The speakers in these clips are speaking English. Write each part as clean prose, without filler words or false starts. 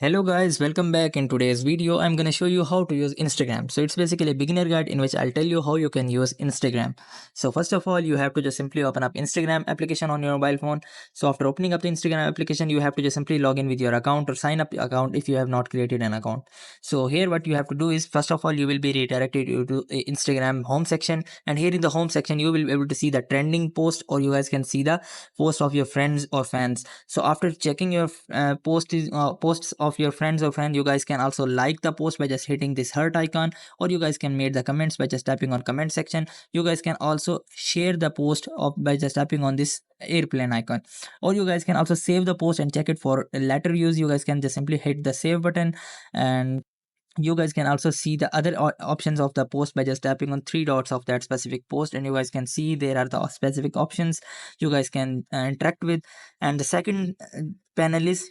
Hello guys, welcome back. In today's video I'm going to show you how to use Instagram. So it's basically a beginner guide in which I'll tell you how you can use Instagram. So first of all, you have to just simply open up Instagram application on your mobile phone. So after opening up the Instagram application, you have to just simply log in with your account or sign up your account if you have not created an account. So here what you have to do is, first of all, you will be redirected to Instagram home section, and here in the home section you will be able to see the trending post, or you guys can see the post of your friends or fans. So after checking your posts of your friends or fan, you guys can also like the post by just hitting this heart icon, or you guys can make the comments by just tapping on comment section. You guys can also share the post of by just tapping on this airplane icon, or you guys can also save the post and check it for later use. You guys can just simply hit the save button, and you guys can also see the other options of the post by just tapping on three dots of that specific post, and you guys can see there are the specific options you guys can interact with. And the second panel is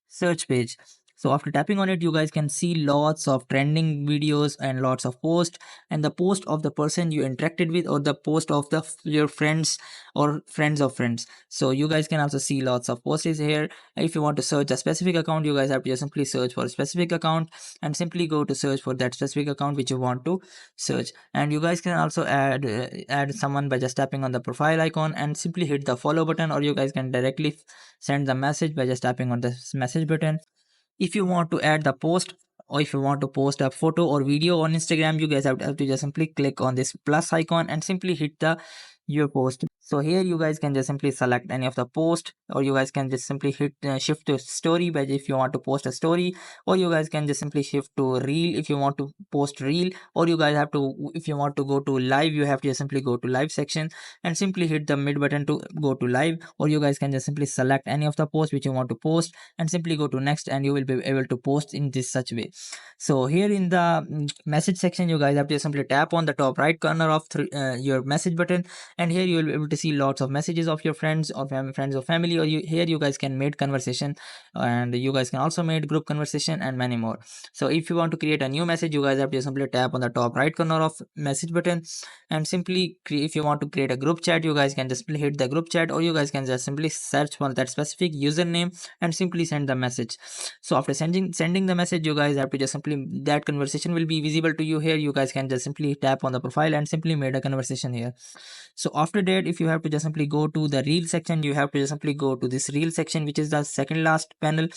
search page. So after tapping on it, you guys can see lots of trending videos and lots of posts, and the post of the person you interacted with, or the post of your friends or friends of friends. So you guys can also see lots of posts here. If you want to search a specific account, you guys have to just simply search for a specific account and simply go to search for that specific account which you want to search. And you guys can also add someone by just tapping on the profile icon and simply hit the follow button, or you guys can directly send the message by just tapping on the message button. If you want to add the post, or if you want to post a photo or video on Instagram, you guys have to just simply click on this plus icon and simply hit the your post. So here you guys can just simply select any of the post, or you guys can just simply hit shift to story by if you want to post a story, or you guys can just simply shift to reel if you want to post reel, or you guys have to, if you want to go to live, you have to just simply go to live section and simply hit the mid button to go to live, or you guys can just simply select any of the posts which you want to post and simply go to next, and you will be able to post in this such way. So here in the message section, you guys have to simply tap on the top right corner of your message button, and here you will be able to see lots of messages of your friends or friends or family, or here you guys can make conversation, and you guys can also make group conversation and many more. So if you want to create a new message, you guys have to simply tap on the top right corner of message button, and simply if you want to create a group chat, you guys can just simply hit the group chat, or you guys can just simply search for that specific username and simply send the message. So after sending the message, you guys have to just simply, that conversation will be visible to you here. You guys can just simply tap on the profile and simply made a conversation here. So after that, if you have to just simply go to the reel section, you have to just simply go to this reel section, which is the second last panel.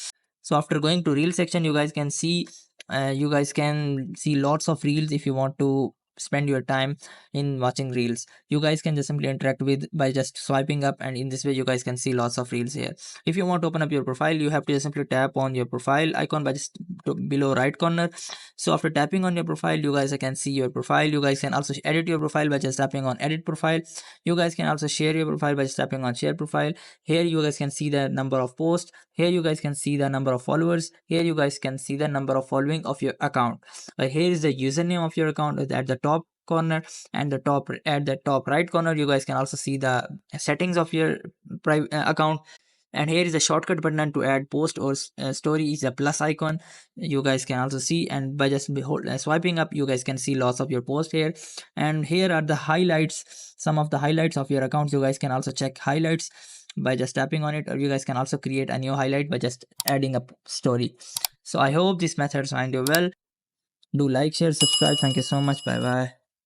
So after going to reel section, you guys can see lots of reels. If you want to spend your time in watching reels, you guys can just simply interact with by just swiping up, and in this way you guys can see lots of reels here. If you want to open up your profile, you have to just simply tap on your profile icon by just below right corner. So after tapping on your profile, you guys can see your profile. You guys can also edit your profile by just tapping on edit profile. You guys can also share your profile by just tapping on share profile. Here you guys can see the number of posts. Here you guys can see the number of followers. Here you guys can see the number of following of your account. Here is the username of your account at the top corner, and at the top right corner you guys can also see the settings of your private account. And here is a shortcut button to add post or story is a plus icon, you guys can also see, and by just swiping up, you guys can see lots of your post here. And here are the highlights, some of the highlights of your account. You guys can also check highlights by just tapping on it, or you guys can also create a new highlight by just adding a story. So I hope these methods find you well. Do like, share, subscribe. Thank you so much. Bye bye.